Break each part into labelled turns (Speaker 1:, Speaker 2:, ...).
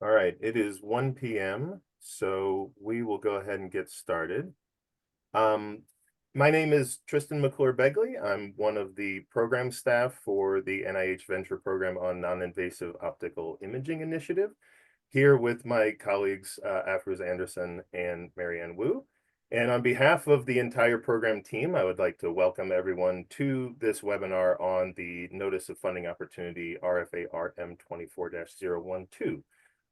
Speaker 1: All right, it is 1 p.m., so we will go ahead and get started. My name is Tristan McClure-Begley. I'm one of the program staff for the NIH Venture Program on Non-Invasive Optical Imaging Initiative, here with my colleagues Afroz Anderson and Marianne Wu. And on behalf of the entire program team, I would like to welcome everyone to this webinar on the Notice of Funding Opportunity RFA RM 24-012.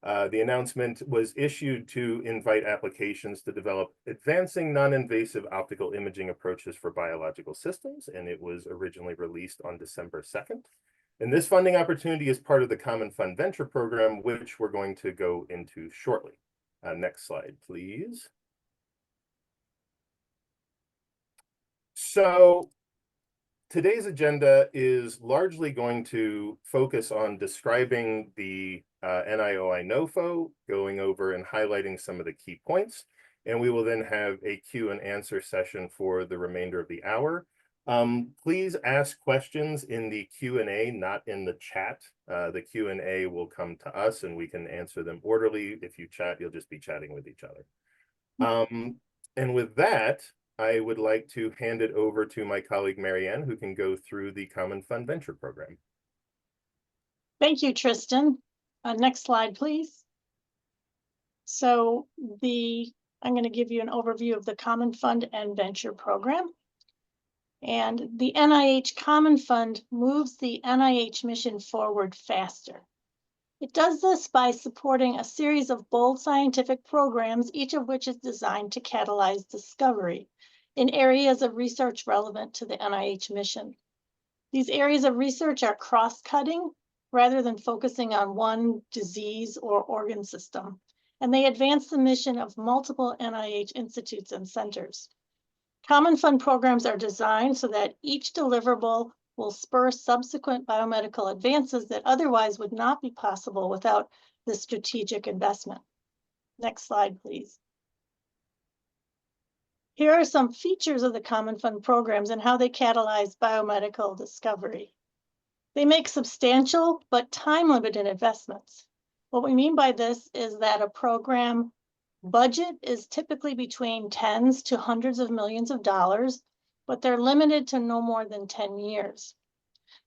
Speaker 1: The announcement was issued to invite applications to develop advancing non-invasive optical imaging approaches for biological systems, and it was originally released on December 2nd. And this funding opportunity is part of the Common Fund Venture Program, which we're going to go into shortly. Next slide, please. So today's agenda is largely going to focus on describing the NIOI NOFO, going over and highlighting some of the key points, and we will then have a Q&A session for the remainder of the hour. Please ask questions in the Q&A, not in the chat. The Q&A will come to us and we can answer them orderly. If you chat, you'll just be chatting with each other. And with that, I would like to hand it over to my colleague, Marianne, who can go through the Common Fund Venture Program.
Speaker 2: Thank you, Tristan. Next slide, please. So I'm going to give you an overview of the Common Fund and Venture Program. And the NIH Common Fund moves the NIH mission forward faster. It does this by supporting a series of bold scientific programs, each of which is designed to catalyze discovery in areas of research relevant to the NIH mission. These areas of research are cross-cutting rather than focusing on one disease or organ system, and they advance the mission of multiple NIH institutes and centers. Common Fund programs are designed so that each deliverable will spur subsequent biomedical advances that otherwise would not be possible without this strategic investment. Next slide, please. Here are some features of the Common Fund programs and how they catalyze biomedical discovery. They make substantial but time-limited investments. What we mean by this is that a program budget is typically between tens to hundreds of millions of dollars, but they're limited to no more than 10 years.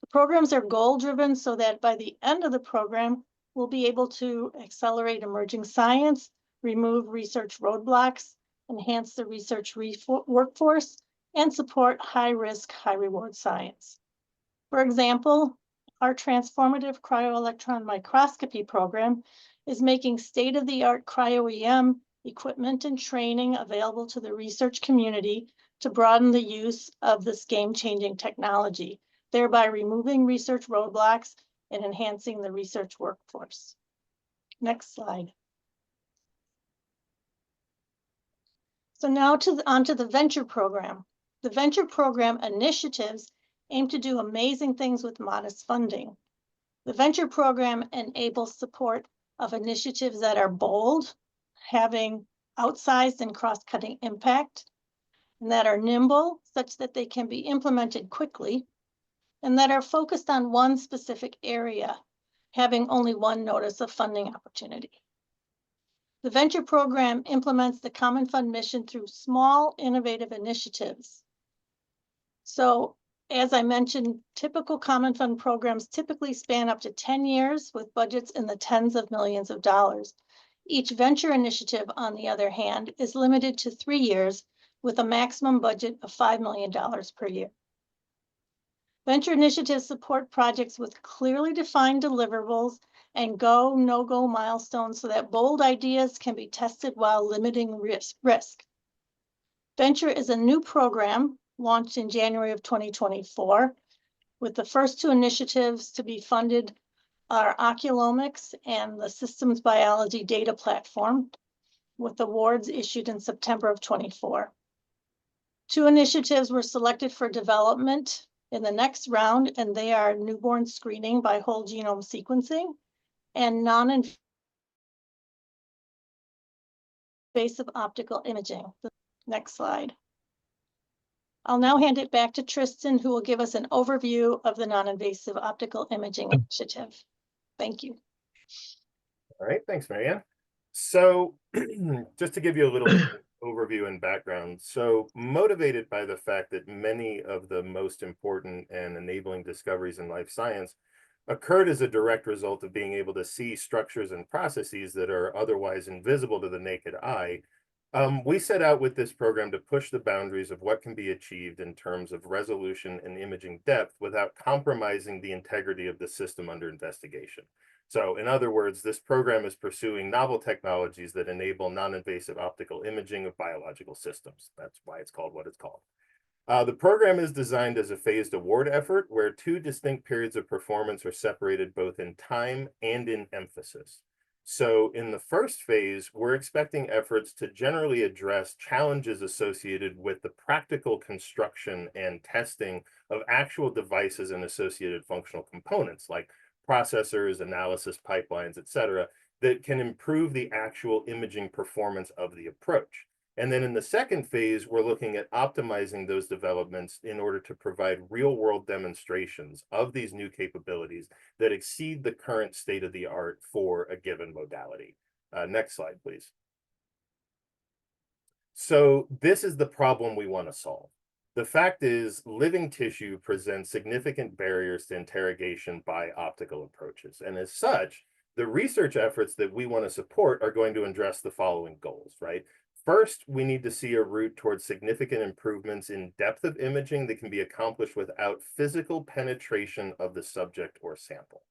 Speaker 2: The programs are goal-driven so that by the end of the program, we'll be able to accelerate emerging science, remove research roadblocks, enhance the research workforce, and support high-risk, high-reward science. For example, our transformative cryo-electron microscopy program is making state-of-the-art cryo-EM equipment and training available to the research community to broaden the use of this game-changing technology, thereby removing research roadblocks and enhancing the research workforce. Next slide. So now onto the venture program. The venture program initiatives aim to do amazing things with modest funding. The venture program enables support of initiatives that are bold, having outsized and cross-cutting impact, and that are nimble, such that they can be implemented quickly, and that are focused on one specific area, having only one notice of funding opportunity. The venture program implements the Common Fund mission through small, innovative initiatives. So, as I mentioned, typical Common Fund programs typically span up to 10 years with budgets in the tens of millions of dollars. Each venture initiative, on the other hand, is limited to 3 years with a maximum budget of $5 million per year. Venture initiatives support projects with clearly defined deliverables and go, no-go milestones so that bold ideas can be tested while limiting risk. Venture is a new program launched in January of 2024, with the first two initiatives to be funded are Oculomics and the Systems Biology Data Platform, with awards issued in September of 24. Two initiatives were selected for development in the next round, and they are newborn screening by whole genome sequencing and non-invasive optical imaging. Next slide. I'll now hand it back to Tristan, who will give us an overview of the non-invasive optical imaging initiative. Thank you.
Speaker 1: All right, thanks, Marianne. So, just to give you a little bit of overview and background, so motivated by the fact that many of the most important and enabling discoveries in life science occurred as a direct result of being able to see structures and processes that are otherwise invisible to the naked eye, we set out with this program to push the boundaries of what can be achieved in terms of resolution and imaging depth without compromising the integrity of the system under investigation. So, in other words, this program is pursuing novel technologies that enable non-invasive optical imaging of biological systems. That's why it's called what it's called. The program is designed as a phased award effort where two distinct periods of performance are separated both in time and in emphasis. So in the first phase, we're expecting efforts to generally address challenges associated with the practical construction and testing of actual devices and associated functional components like processors, analysis pipelines, et cetera, that can improve the actual imaging performance of the approach. And then in the second phase, we're looking at optimizing those developments in order to provide real-world demonstrations of these new capabilities that exceed the current state of the art for a given modality. Next slide, please. So this is the problem we want to solve. The fact is, living tissue presents significant barriers to interrogation by optical approaches. And as such, the research efforts that we want to support are going to address the following goals, right? First, we need to see a route towards significant improvements in depth of imaging that can be accomplished without physical penetration of the subject or sample.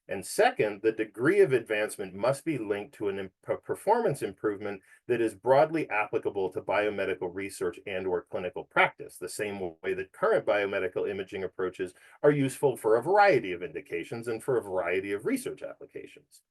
Speaker 1: And second, the degree of advancement must be linked to a performance improvement that is broadly applicable to biomedical research and or clinical practice, the same way that current biomedical imaging approaches are useful for a variety of indications and for a variety of research applications.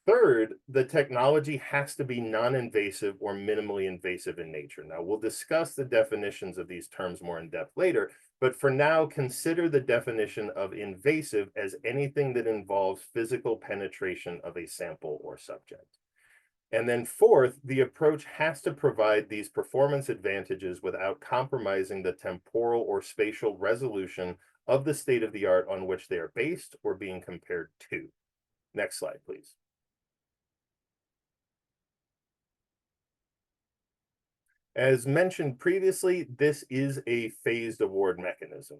Speaker 1: Third, the technology has to be non-invasive or minimally invasive in nature. Now, we'll discuss the definitions of these terms more in depth later, but for now, consider the definition of invasive as anything that involves physical penetration of a sample or subject. And then fourth, the approach has to provide these performance advantages without compromising the temporal or spatial resolution of the state of the art on which they are based or being compared to. Next slide, please. As mentioned previously, this is a phased award mechanism.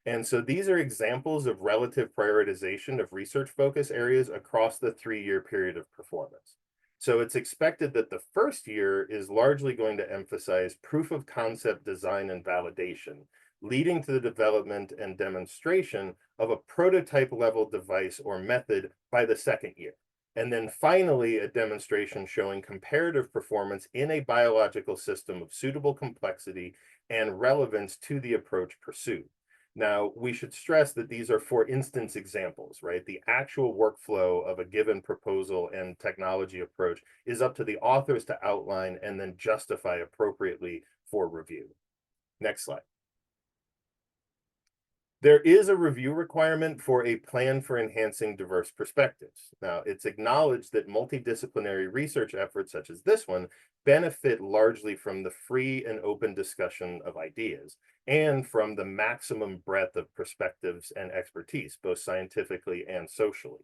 Speaker 1: And so these are examples of relative prioritization of research focus areas across the 3-year period of performance. So it's expected that the first year is largely going to emphasize proof of concept design and validation, leading to the development and demonstration of a prototype level device or method by the second year. And then finally, a demonstration showing comparative performance in a biological system of suitable complexity and relevance to the approach pursued. Now, we should stress that these are for instance examples, right? The actual workflow of a given proposal and technology approach is up to the authors to outline and then justify appropriately for review. Next slide. There is a review requirement for a plan for enhancing diverse perspectives. Now, it's acknowledged that multidisciplinary research efforts such as this one benefit largely from the free and open discussion of ideas and from the maximum breadth of perspectives and expertise, both scientifically and socially.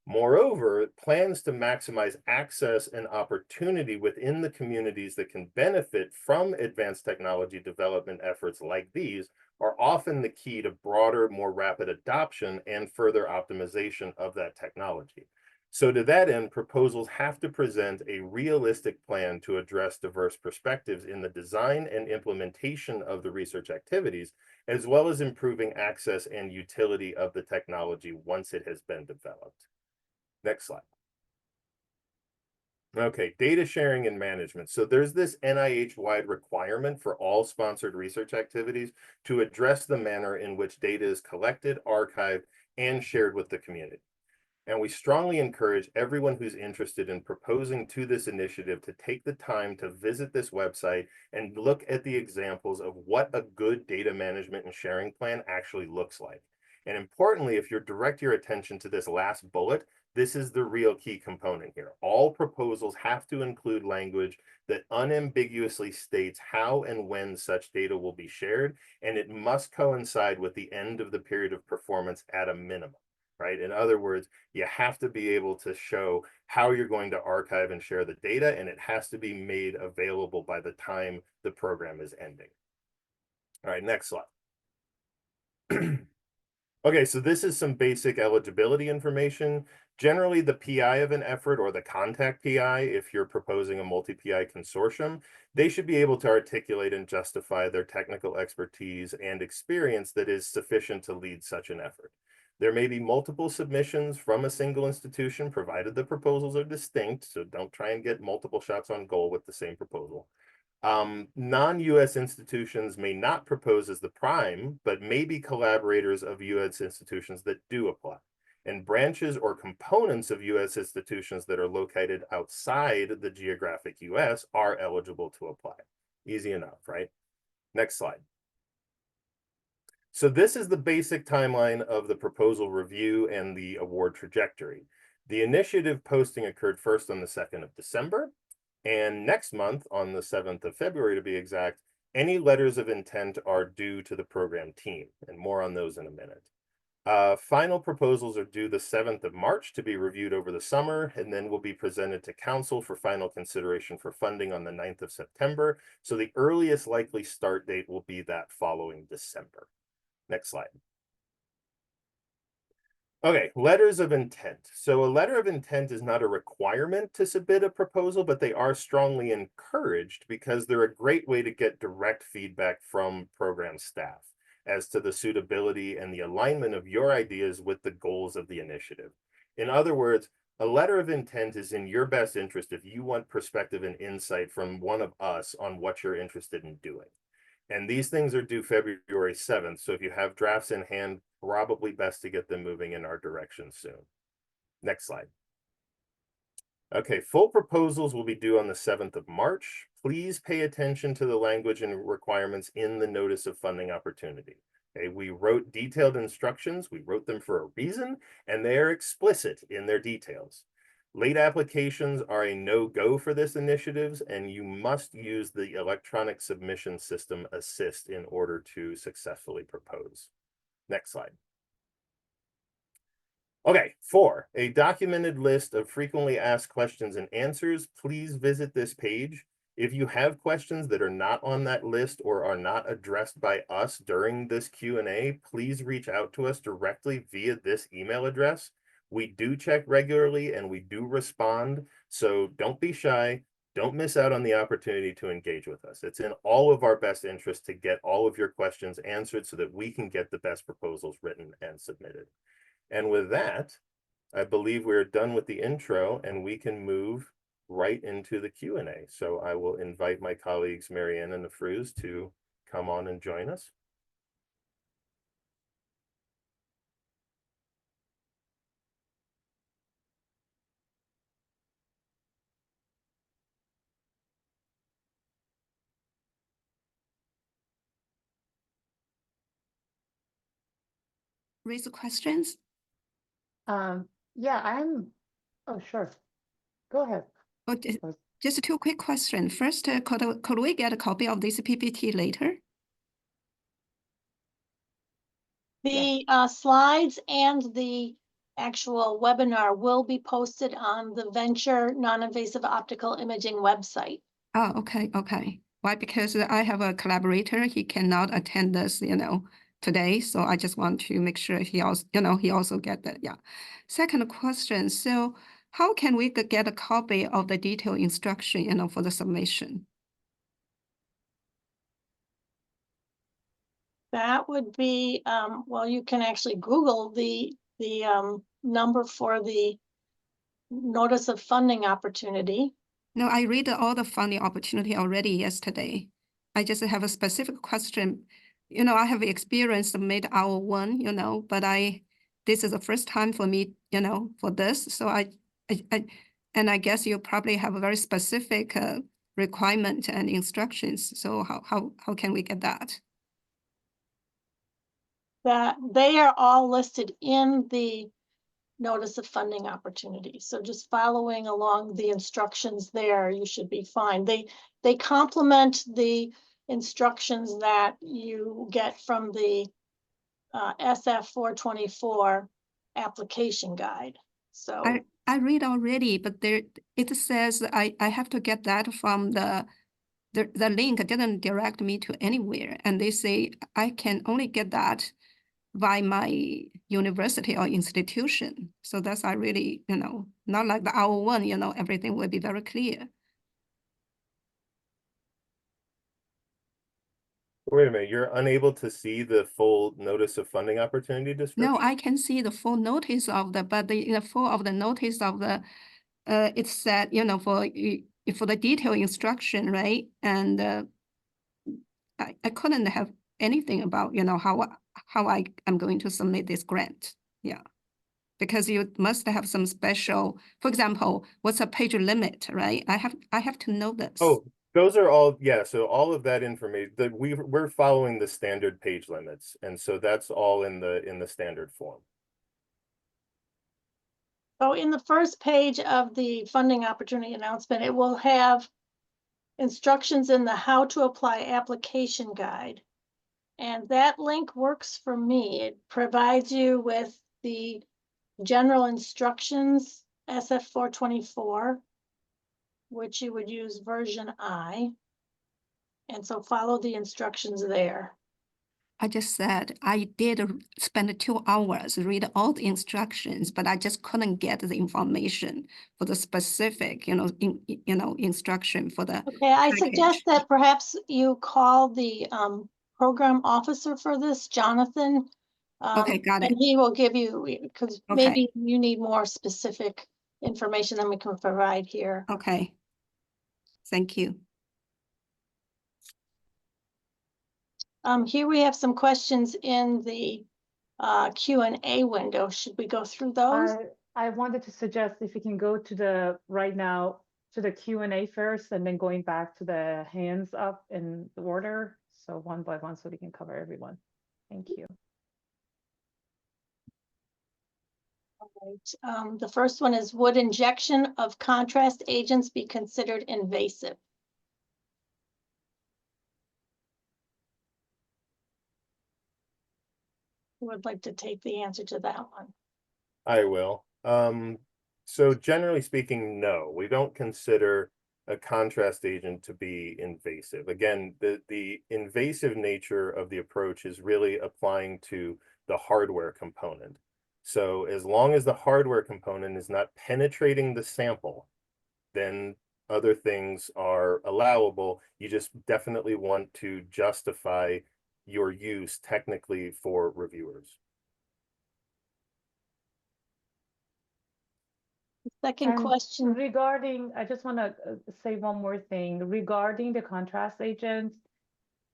Speaker 1: Moreover, plans to maximize access and opportunity within the communities that can benefit from advanced technology development efforts like these are often the key to broader, more rapid adoption and further optimization of that technology. So to that end, proposals have to present a realistic plan to address diverse perspectives in the design and implementation of the research activities, as well as improving access and utility of the technology once it has been developed. Next slide. Okay, data sharing and management. So there's this NIH-wide requirement for all sponsored research activities to address the manner in which data is collected, archived, and shared with the community. And we strongly encourage everyone who's interested in proposing to this initiative to take the time to visit this website and look at the examples of what a good data management and sharing plan actually looks like. And importantly, if you direct your attention to this last bullet, this is the real key component here. All proposals have to include language that unambiguously states how and when such data will be shared, and it must coincide with the end of the period of performance at a minimum, right? In other words, you have to be able to show how you're going to archive and share the data, and it has to be made available by the time the program is ending. All right, next slide. Okay, so this is some basic eligibility information. Generally, the PI of an effort, or the contact PI, if you're proposing a multi-PI consortium, they should be able to articulate and justify their technical expertise and experience that is sufficient to lead such an effort. There may be multiple submissions from a single institution, provided the proposals are distinct, so don't try and get multiple shots on goal with the same proposal. Non-US institutions may not propose as the prime, but may be collaborators of US institutions that do apply. And branches or components of US institutions that are located outside the geographic US are eligible to apply. Easy enough, right? Next slide. So this is the basic timeline of the proposal review and the award trajectory. The initiative posting occurred first on the 2nd of December. And next month, on the 7th of February to be exact, any letters of intent are due to the program team, and more on those in a minute. Final proposals are due the 7th of March to be reviewed over the summer, and then will be presented to council for final consideration for funding on the 9th of September. So the earliest likely start date will be that following December. Next slide. Okay, letters of intent. So a letter of intent is not a requirement to submit a proposal, but they are strongly encouraged because they're a great way to get direct feedback from program staff as to the suitability and the alignment of your ideas with the goals of the initiative. In other words, a letter of intent is in your best interest if you want perspective and insight from one of us on what you're interested in doing. And these things are due February 7th. So if you have drafts in hand, probably best to get them moving in our direction soon. Next slide. Okay, full proposals will be due on the 7th of March. Please pay attention to the language and requirements in the notice of funding opportunity. Okay, we wrote detailed instructions. We wrote them for a reason, and they are explicit in their details. Late applications are a no-go for this initiative, and you must use the electronic submission system Assist in order to successfully propose. Next slide. Okay, 4, a documented list of frequently asked questions and answers. Please visit this page. If you have questions that are not on that list or are not addressed by us during this Q&A, please reach out to us directly via this email address. We do check regularly and we do respond, so don't be shy. Don't miss out on the opportunity to engage with us. It's in all of our best interest to get all of your questions answered so that we can get the best proposals written and submitted. And with that, I believe we're done with the intro and we can move right into the Q&A. So I will invite my colleagues, Marianne and Nafruz, to come on and join us.
Speaker 3: Raise the questions.
Speaker 4: Yeah, oh, sure. Go ahead.
Speaker 3: Oh, just 2 quick questions. First, could we get a copy of this PPT later?
Speaker 2: The slides and the actual webinar will be posted on the Venture Non-Invasive Optical Imaging website.
Speaker 3: Oh, okay, okay. Why? Because I have a collaborator. He cannot attend this, today. So I just want to make sure he also, he also get that. Yeah. Second question. So how can we get a copy of the detailed instruction, for the submission?
Speaker 2: That would be, well, you can actually Google the number for the notice of funding opportunity.
Speaker 3: No, I read all the funding opportunity already yesterday. I just have a specific question. I have experience made our one, but this is the first time for me, for this. So and I guess you probably have a very specific requirement and instructions. So how can we get that?
Speaker 2: That they are all listed in the notice of funding opportunity. So just following along the instructions there, you should be fine. They complement the instructions that you get from the SF 424 application guide. So
Speaker 3: I read already, but there it says I have to get that from the link didn't direct me to anywhere, and they say I can only get that by my university or institution. So that's I really, not like the our one, everything will be very clear.
Speaker 1: Wait a minute, you're unable to see the full notice of funding opportunity description?
Speaker 3: No, I can see the full notice of but the full of the notice of the, it said, for the detailed instruction, right? And I couldn't have anything about, how I am going to submit this grant. Yeah. Because you must have some special, for example, what's a page limit, right? I have to know this.
Speaker 1: Oh, those are all, yeah, so all of that information that we're following the standard page limits. And so that's all in the standard form.
Speaker 2: So in the first page of the funding opportunity announcement, it will have instructions in the how to apply application guide. And that link works for me. It provides you with the general instructions, SF 424, which you would use version I. And so follow the instructions there.
Speaker 3: I just said I did spend 2 hours read all the instructions, but I just couldn't get the information for the specific, instruction for the
Speaker 2: Okay, I
Speaker 3: package.
Speaker 2: suggest that perhaps you call the program officer for this, Jonathan.
Speaker 3: Okay, got it.
Speaker 2: And he will give you, because
Speaker 3: Okay.
Speaker 2: maybe you need more specific information than we can provide here.
Speaker 3: Okay. Thank you.
Speaker 2: Here we have some questions in the Q&A window. Should we go through those?
Speaker 4: I wanted to suggest if you can go to the right now to the Q&A first and then going back to the hands up in the order. So one by one so we can cover everyone. Thank you.
Speaker 2: All right. The first one is, would injection of contrast agents be considered invasive? Who would like to take the answer to that one?
Speaker 1: I will. So generally speaking, no, we don't consider a contrast agent to be invasive. Again, the invasive nature of the approach is really applying to the hardware component. So as long as the hardware component is not penetrating the sample, then other things are allowable. You just definitely want to justify your use technically for reviewers.
Speaker 2: Second
Speaker 4: And
Speaker 2: question.
Speaker 4: regarding, I just want to say one more thing regarding the contrast agent.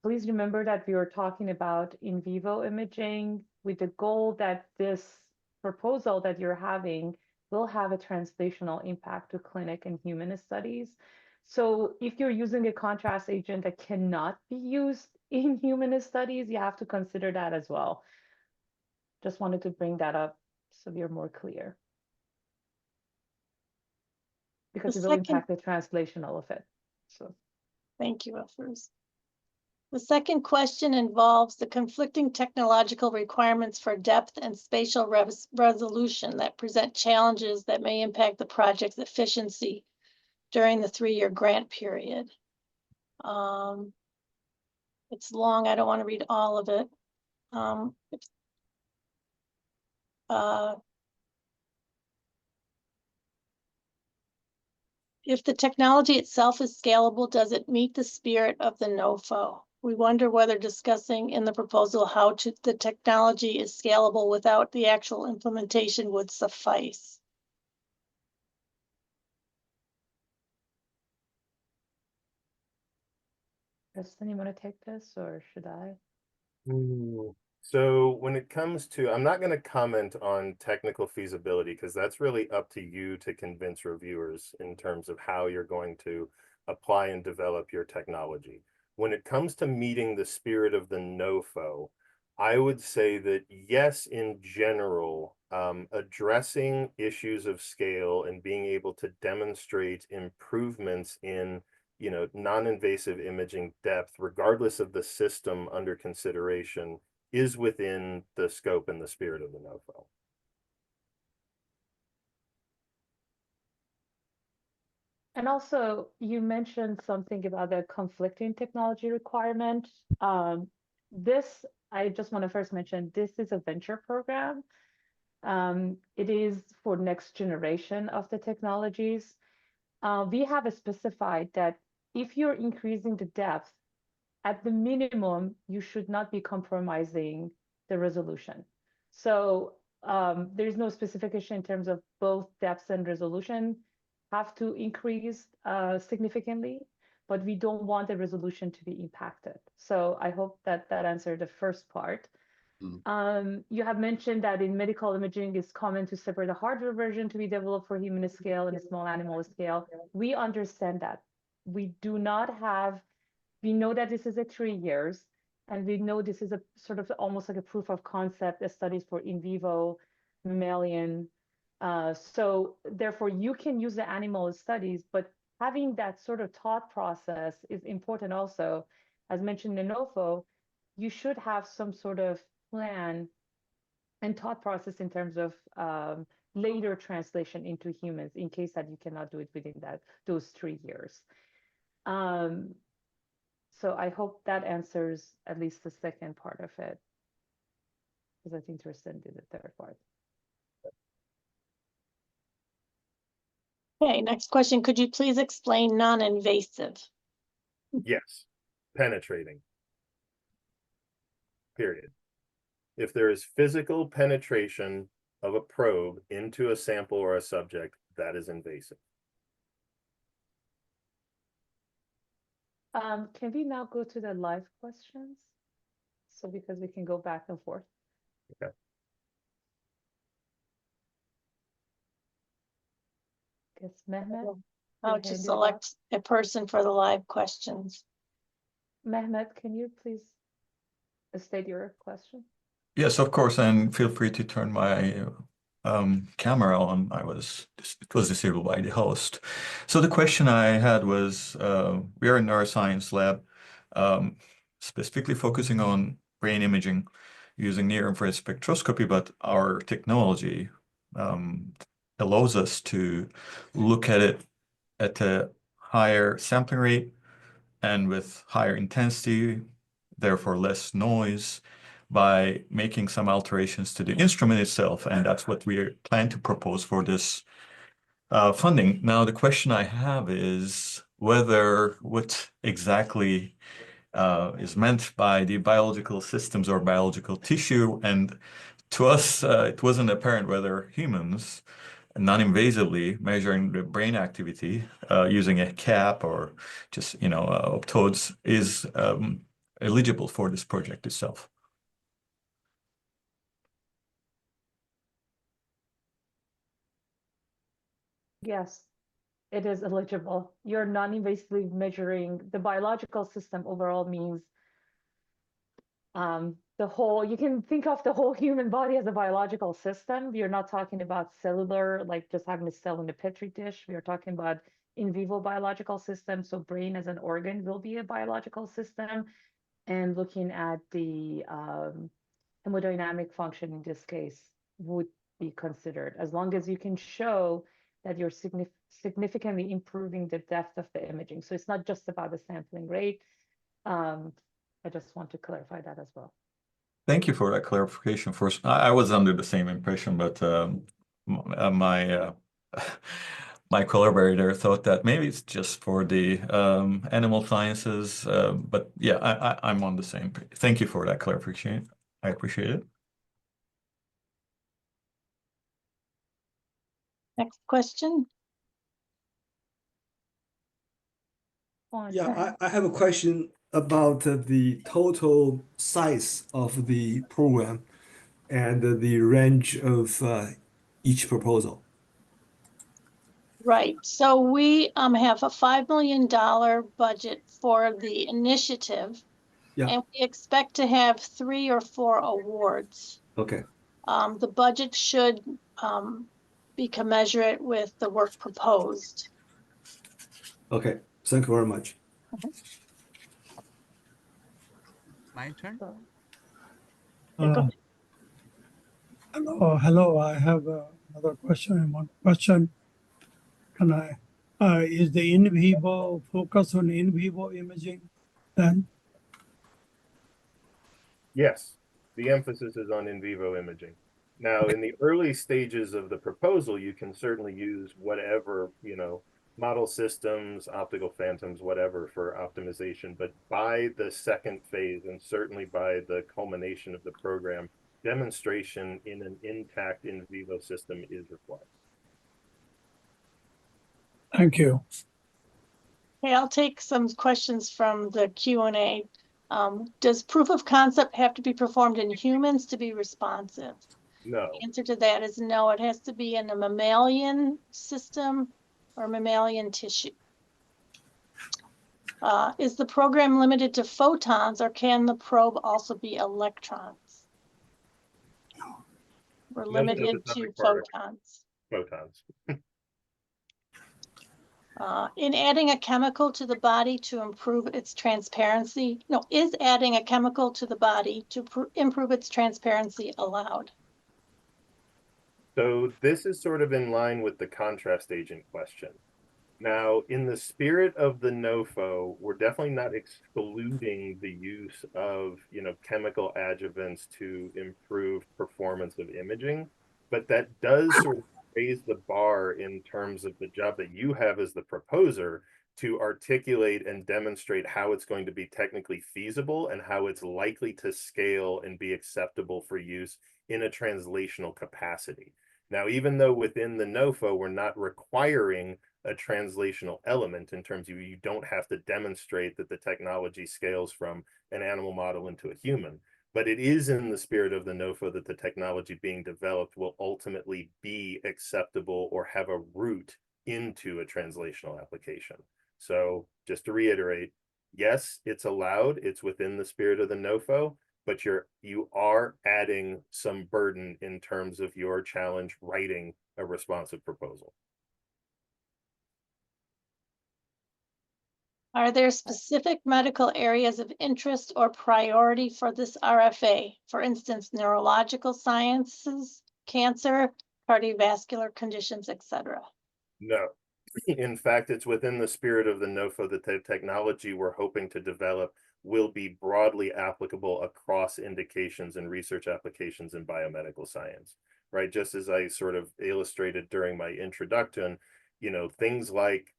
Speaker 4: Please remember that we were talking about in vivo imaging with the goal that this proposal that you're having will have a translational impact to clinic and human studies. So if you're using a contrast agent that cannot be used in human studies, you have to consider that as well. Just wanted to bring that up so we are more clear. Because it will impact the translational of it. So
Speaker 2: thank you, Elfers. The second question involves the conflicting technological requirements for depth and spatial resolution that present challenges that may impact the project's efficiency during the 3-year grant period. It's long, I don't want to read all of it. If the technology itself is scalable, does it meet the spirit of the NOFO? We wonder whether discussing in the proposal how the technology is scalable without the actual implementation would suffice.
Speaker 4: does anyone want to take this or should I?
Speaker 1: So when it comes to, I'm not going to comment on technical feasibility because that's really up to you to convince reviewers in terms of how you're going to apply and develop your technology. When it comes to meeting the spirit of the NOFO, I would say that yes, in general, addressing issues of scale and being able to demonstrate improvements in non-invasive imaging depth, regardless of the system under consideration, is within the scope and the spirit of the NOFO.
Speaker 4: And also, you mentioned something about the conflicting technology requirement. This, I just want to first mention, this is a venture program. It is for next generation of the technologies. We have specified that if you're increasing the depth, at the minimum, you should not be compromising the resolution. So there's no specification in terms of both depth and resolution have to increase significantly, but we don't want the resolution to be impacted. So I hope that that answered the first part. You have mentioned that in medical imaging, it's common to separate the hardware version to be developed for human scale and a small animal scale. We understand that. We do not have, we know that this is a 3 years, and we know this is a sort of almost like a proof of concept studies for in vivo mammalian. So therefore, you can use the animal studies, but having that sort of thought process is important also. As mentioned in NOFO, you should have some sort of plan and thought process in terms of later translation into humans in case that you cannot do it within those 3 years. So I hope that answers at least the second part of it, because I think Tristan did the third part.
Speaker 2: Okay, next question. Could you please explain non-invasive?
Speaker 1: Yes, penetrating. Period. If there is physical penetration of a probe into a sample or a subject, that is invasive.
Speaker 4: Can we now go to the live questions? So because we can go back and forth.
Speaker 1: Okay.
Speaker 4: Guess Mehmet.
Speaker 2: How to select a person for the live questions.
Speaker 4: Mehmet, can you please state your question?
Speaker 5: Yes, of course, and feel free to turn my camera on. It was disabled by the host. So the question I had was, we are in neuroscience lab, specifically focusing on brain imaging using near-infrared spectroscopy, but our technology allows us to look at it at a higher sampling rate and with higher intensity, therefore less noise, by making some alterations to the instrument itself. And that's what we plan to propose for this funding. Now, the question I have is whether what exactly is meant by the biological systems or biological tissue. And to us, it wasn't apparent whether humans non-invasively measuring the brain activity using a cap or just, optodes is eligible for this project itself.
Speaker 4: Yes, it is eligible. You're non-invasively measuring the biological system overall means the whole, you can think of the whole human body as a biological system. We are not talking about cellular, like just having a cell in a petri dish. We are talking about in vivo biological system. So brain as an organ will be a biological system. And looking at the hemodynamic function in this case would be considered, as long as you can show that you're significantly improving the depth of the imaging. So it's not just about the sampling rate. I just want to clarify that as well.
Speaker 5: Thank you for that clarification. First, I was under the same impression, but my my collaborator thought that maybe it's just for the animal sciences. But yeah, I'm on the same page. Thank you for that clarification. I appreciate it.
Speaker 2: Next question.
Speaker 6: Yeah, I have a question about the total size of the program and the range of each proposal.
Speaker 2: Right. So we have a $5 million budget for the initiative.
Speaker 6: Yeah.
Speaker 2: And we expect to have 3 or 4 awards.
Speaker 6: Okay.
Speaker 2: The budget should be commensurate with the work proposed.
Speaker 6: Okay. Thank you very much.
Speaker 7: My turn.
Speaker 8: Hello. I have another question and one question. Can I Is the in vivo focus on in vivo imaging then?
Speaker 1: Yes, the emphasis is on in vivo imaging. Now, in the early stages of the proposal, you can certainly use whatever, model systems, optical phantoms, whatever for optimization. But by the second phase, and certainly by the culmination of the program, demonstration in an intact in vivo system is required.
Speaker 8: Thank you.
Speaker 2: Okay, I'll take some questions from the Q&A. Does proof of concept have to be performed in humans to be responsive?
Speaker 1: No,
Speaker 2: The answer to that is no. It has to be in a mammalian system or mammalian tissue. Is the program limited to photons, or can the probe also be electrons? We're
Speaker 1: No,
Speaker 2: limited
Speaker 1: it's not
Speaker 2: to
Speaker 1: required.
Speaker 2: photons.
Speaker 1: Photons.
Speaker 2: In adding a chemical to the body to improve its transparency, is adding a chemical to the body to improve its transparency allowed?
Speaker 1: So this is sort of in line with the contrast agent question. Now, in the spirit of the NOFO, we're definitely not excluding the use of, chemical adjuvants to improve performance of imaging, but that does sort of raise the bar in terms of the job that you have as the proposer to articulate and demonstrate how it's going to be technically feasible and how it's likely to scale and be acceptable for use in a translational capacity. Now, even though within the NOFO, we're not requiring a translational element in terms of you don't have to demonstrate that the technology scales from an animal model into a human, but it is in the spirit of the NOFO that the technology being developed will ultimately be acceptable or have a route into a translational application. So just to reiterate, yes, it's allowed, it's within the spirit of the NOFO, but you are adding some burden in terms of your challenge writing a responsive proposal.
Speaker 2: Are there specific medical areas of interest or priority for this RFA? For instance, neurological sciences, cancer, cardiovascular conditions, etc.
Speaker 1: No. In fact, it's within the spirit of the NOFO that the technology we're hoping to develop will be broadly applicable across indications and research applications in biomedical science, right? Just as I sort of illustrated during my introduction, things like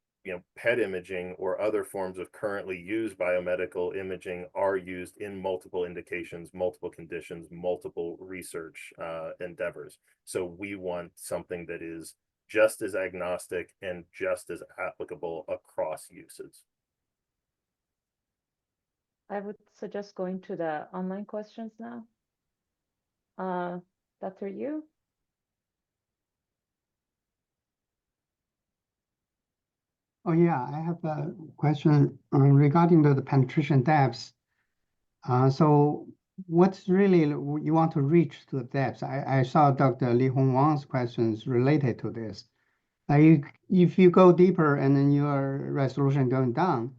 Speaker 1: PET imaging or other forms of currently used biomedical imaging are used in multiple indications, multiple conditions, multiple research endeavors. So we want something that is just as agnostic and just as applicable across uses.
Speaker 4: I would suggest going to the online questions now. Dr. Yu?
Speaker 9: Oh yeah, I have a question regarding the penetration depths. So what's really you want to reach to the depths? I saw Dr. Li Hong Wang's questions related to this. If you go deeper and then your resolution going down.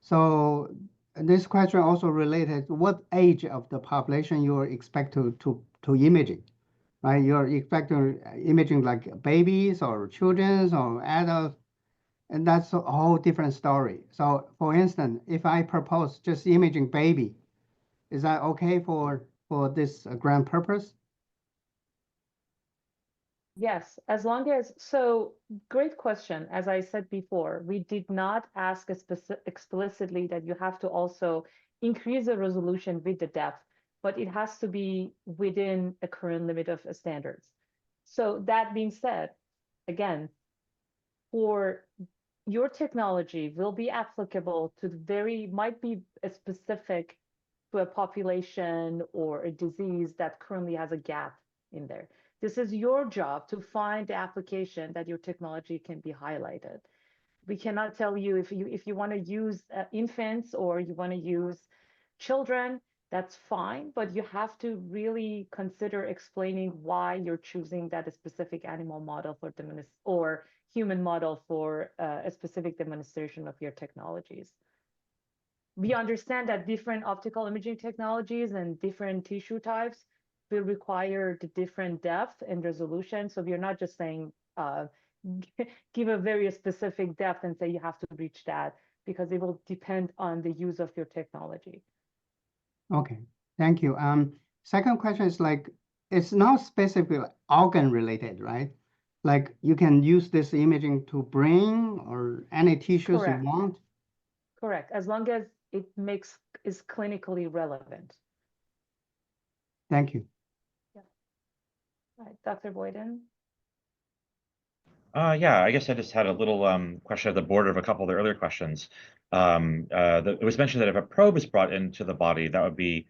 Speaker 9: So this question also related to what age of the population you expect to imaging, right? You're expecting imaging like babies or children or adults. And that's a whole different story. So for instance, if I propose just imaging baby, is that okay for this grand purpose?
Speaker 4: Yes, as long as, so great question. As I said before, we did not ask explicitly that you have to also increase the resolution with the depth, but it has to be within a current limit of standards. So that being said, again, for your technology will be applicable to might be a specific to a population or a disease that currently has a gap in there. This is your job to find the application that your technology can be highlighted. We cannot tell you if you want to use infants or you want to use children, that's fine, but you have to really consider explaining why you're choosing that specific animal model for or human model for a specific demonstration of your technologies. We understand that different optical imaging technologies and different tissue types will require the different depth and resolution. So we're not just saying give a very specific depth and say you have to reach that, because it will depend on the use of your technology.
Speaker 9: Okay, thank you. Second question is like, it's not specifically organ related, right? Like you can use this imaging to brain or any tissues you
Speaker 4: Correct.
Speaker 9: want.
Speaker 4: Correct, as long as it is clinically relevant.
Speaker 9: Thank you.
Speaker 4: All right, Dr. Boyden.
Speaker 10: Yeah, I guess I just had a little question at the border of a couple of the earlier questions. It was mentioned that if a probe is brought into the body, that would be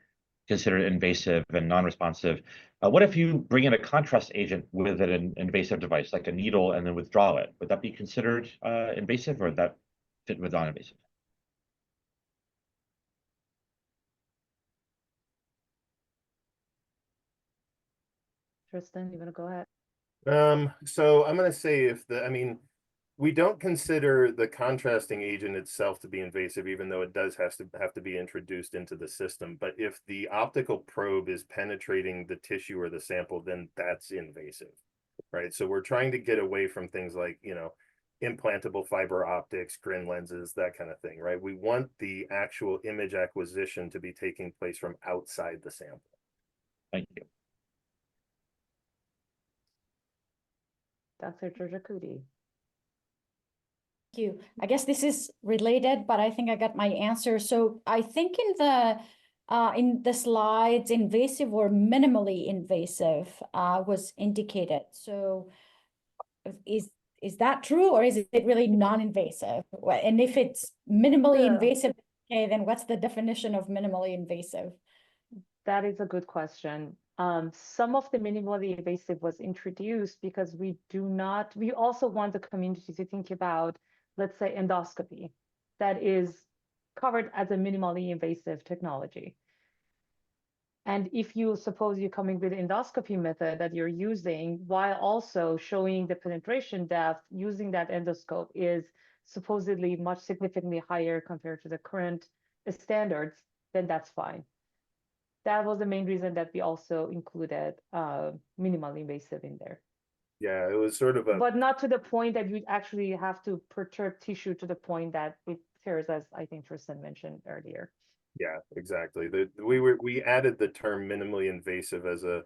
Speaker 10: considered invasive and non-responsive. What if you bring in a contrast agent with an invasive device, like a needle, and then withdraw it? Would that be considered invasive, or would that fit with non-invasive?
Speaker 4: Tristan, you want to go ahead?
Speaker 1: So I'm going to say we don't consider the contrasting agent itself to be invasive, even though it does have to be introduced into the system. But if the optical probe is penetrating the tissue or the sample, then that's invasive, right? So we're trying to get away from things like, implantable fiber optics, grin lenses, that kind of thing, right? We want the actual image acquisition to be taking place from outside the sample.
Speaker 10: Thank you.
Speaker 4: Dr. Georgia-Kuti.
Speaker 11: Thank you. I guess this is related, but I think I got my answer. So I think in the slides, invasive or minimally invasive was indicated. So is that true, or is it really non-invasive? And if it's minimally invasive, okay, then what's the definition of minimally invasive?
Speaker 4: That is a good question. Some of the minimally invasive was introduced because we also want the community to think about, let's say, endoscopy that is covered as a minimally invasive technology. And if you suppose you're coming with endoscopy method that you're using while also showing the penetration depth using that endoscope is supposedly much significantly higher compared to the current standards, then that's fine. That was the main reason that we also included minimally invasive in there.
Speaker 1: Yeah, it was sort of
Speaker 4: but not to the point that you actually have to perturb tissue to the point that it tears, as I think Tristan mentioned earlier.
Speaker 1: Yeah, exactly. We added the term minimally invasive as a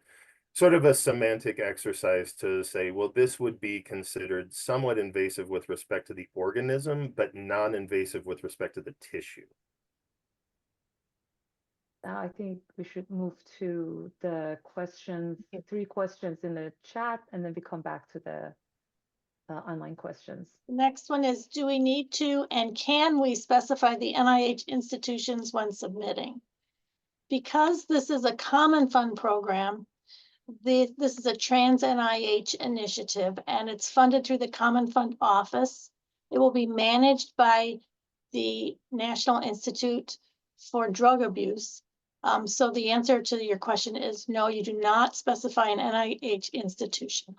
Speaker 1: sort of a semantic exercise to say, well, this would be considered somewhat invasive with respect to the organism, but non-invasive with respect to the tissue.
Speaker 4: Now I think we should move to the questions, 3 questions in the chat, and then we come back to the online questions.
Speaker 2: The next one is, do we need to and can we specify the NIH institutions when submitting? Because this is a common fund program, this is a trans NIH initiative and it's funded through the Common Fund Office. It will be managed by the National Institute for Drug Abuse. So the answer to your question is no, you do not specify an NIH institution.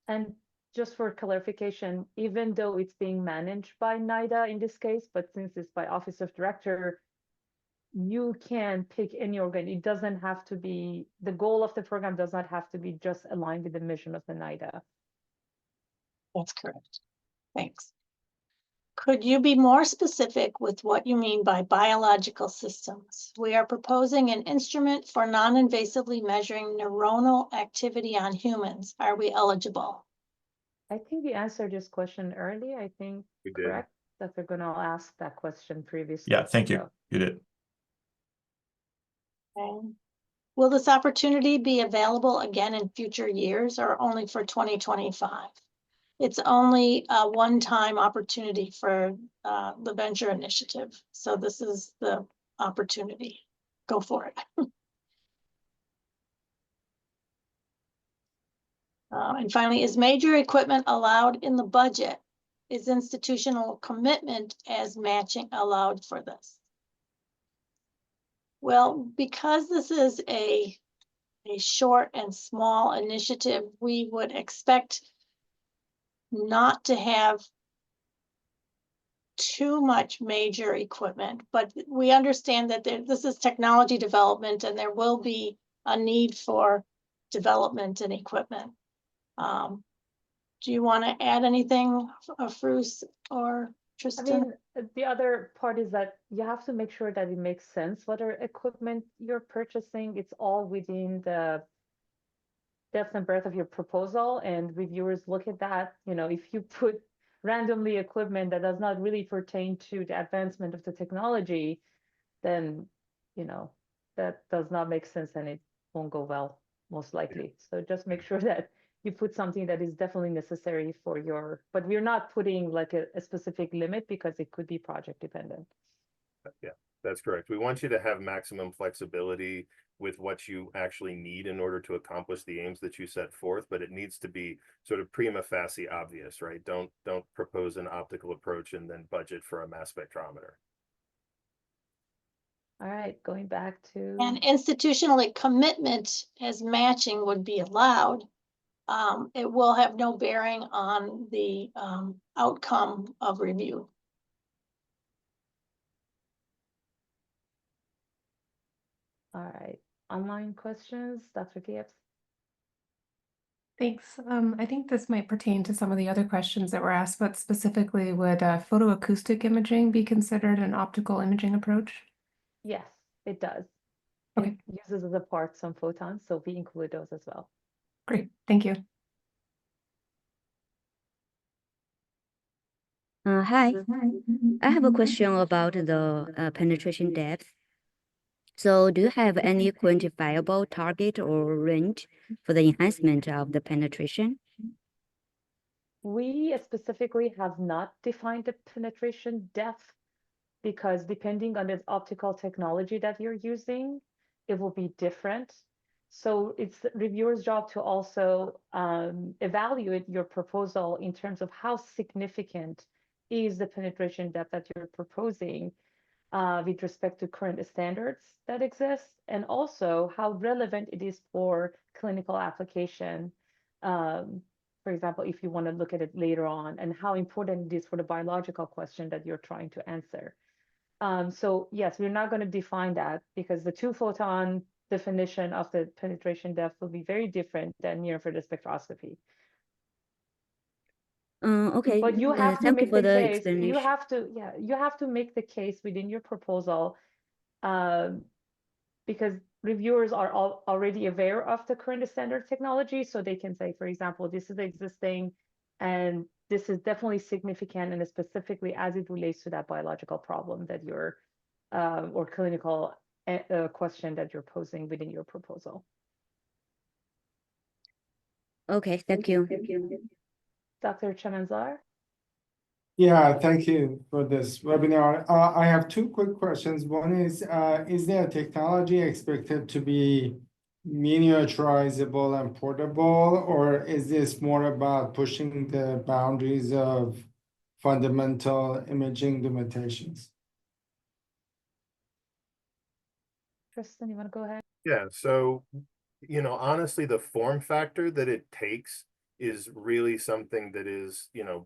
Speaker 4: And just for clarification, even though it's being managed by NIDA in this case, but since it's by Office of Director, you can pick any organ. It doesn't have to be, the goal of the program does not have to be just aligned with the mission of the NIDA.
Speaker 2: That's correct. Thanks. Could you be more specific with what you mean by biological systems? We are proposing an instrument for non-invasively measuring neuronal activity on humans. Are we eligible?
Speaker 4: I think we answered this question early. I think,
Speaker 1: We did.
Speaker 4: correct? That they're going to ask that question previously.
Speaker 5: Yeah, thank you. You did.
Speaker 2: Okay. Will this opportunity be available again in future years or only for 2025? It's only a one-time opportunity for the venture initiative. So this is the opportunity. Go for it. And finally, is major equipment allowed in the budget? Is institutional commitment as matching allowed for this? Well, because this is a short and small initiative, we would expect not to have too much major equipment, but we understand that this is technology development and there will be a need for development and equipment. Do you want to add anything, Fruce or
Speaker 4: I
Speaker 2: Tristan?
Speaker 4: mean, the other part is that you have to make sure that it makes sense whether equipment you're purchasing, it's all within the depth and breadth of your proposal, and reviewers look at that. You know, if you put randomly equipment that does not really pertain to the advancement of the technology, then, you know, that does not make sense and it won't go well, most likely. So just make sure that you put something that is definitely necessary for your, but we're not putting like a specific limit because it could be project dependent.
Speaker 1: Yeah, that's correct. We want you to have maximum flexibility with what you actually need in order to accomplish the aims that you set forth, but it needs to be sort of prima facie obvious, right? Don't propose an optical approach and then budget for a mass spectrometer.
Speaker 4: All right, going back to.
Speaker 2: And institutionally, commitment as matching would be allowed. It will have no bearing on the outcome of review.
Speaker 4: All right, online questions, Dr. Gibbs.
Speaker 12: Thanks. I think this might pertain to some of the other questions that were asked, but specifically, would photoacoustic imaging be considered an optical imaging approach?
Speaker 4: Yes, it does.
Speaker 12: Okay.
Speaker 4: It uses as a part some photons, so we include those as well.
Speaker 12: Great, thank you.
Speaker 13: Hi, I have a question about the penetration depth. So do you have any quantifiable target or range for the enhancement of the penetration?
Speaker 4: We specifically have not defined the penetration depth because depending on the optical technology that you're using, it will be different. So it's the reviewer's job to also evaluate your proposal in terms of how significant is the penetration depth that you're proposing with respect to current standards that exist, and also how relevant it is for clinical application. For example, if you want to look at it later on, and how important it is for the biological question that you're trying to answer. So yes, we're not going to define that because the 2-photon definition of the penetration depth will be very different than near-infrared spectroscopy.
Speaker 13: Okay,
Speaker 4: But you have to
Speaker 13: thank you
Speaker 4: make
Speaker 13: for
Speaker 4: the
Speaker 13: the
Speaker 4: case.
Speaker 13: explanation.
Speaker 4: You have to make the case within your proposal, because reviewers are already aware of the current standard technology, so they can say, for example, this is existing, and this is definitely significant, and specifically as it relates to that biological problem that you're, or clinical question that you're posing within your proposal.
Speaker 13: Okay, thank you.
Speaker 4: Dr. Chamanzar?
Speaker 14: Yeah, thank you for this webinar. I have two quick questions. One is there technology expected to be miniaturizable and portable, or is this more about pushing the boundaries of fundamental imaging limitations?
Speaker 4: Tristan, you want to go ahead?
Speaker 1: Yeah, so, you know, honestly, the form factor that it takes is really something that is, you know,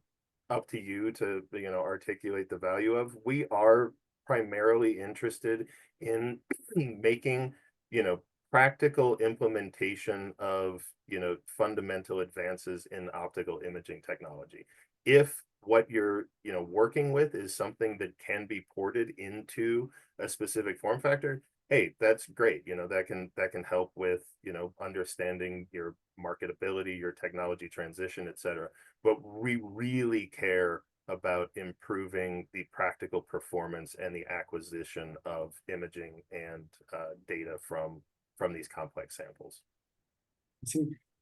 Speaker 1: up to you to, you know, articulate the value of. We are primarily interested in making, you know, practical implementation of, you know, fundamental advances in optical imaging technology. If what you're, you know, working with is something that can be ported into a specific form factor, hey, that's great. You know, that can help with, you know, understanding your marketability, your technology transition, et cetera. But we really care about improving the practical performance and the acquisition of imaging and data from these complex samples.